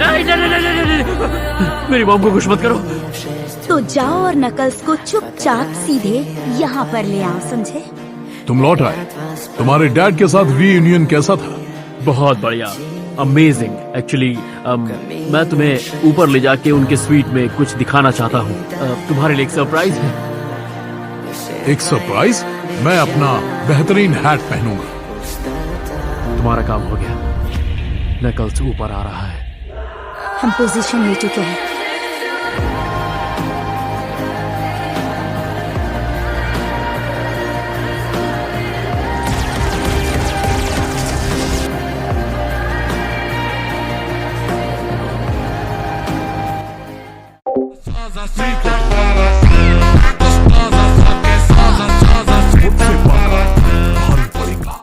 नहीं नहीं नहीं नहीं नहीं, मेरी मॉम को कुछ मत करो। तो जाओ और नकल्स को चुपचाप सीधे यहाँ पर ले आओ, समझे? तुम लौट आए। तुम्हारे डैड के साथ रीयूनियन कैसा था? बहुत बढ़िया, अमेजिंग। एक्चुअली मैं तुम्हें ऊपर ले जाके उनके स्वीट में कुछ दिखाना चाहता हूँ। तुम्हारे लिए एक सरप्राइज है। एक सरप्राइज? मैं अपना बेहतरीन हैट पहनूंगा। तुम्हारा काम हो गया। नकल्स ऊपर आ रहा है। हम पोजीशन ले चुके हैं।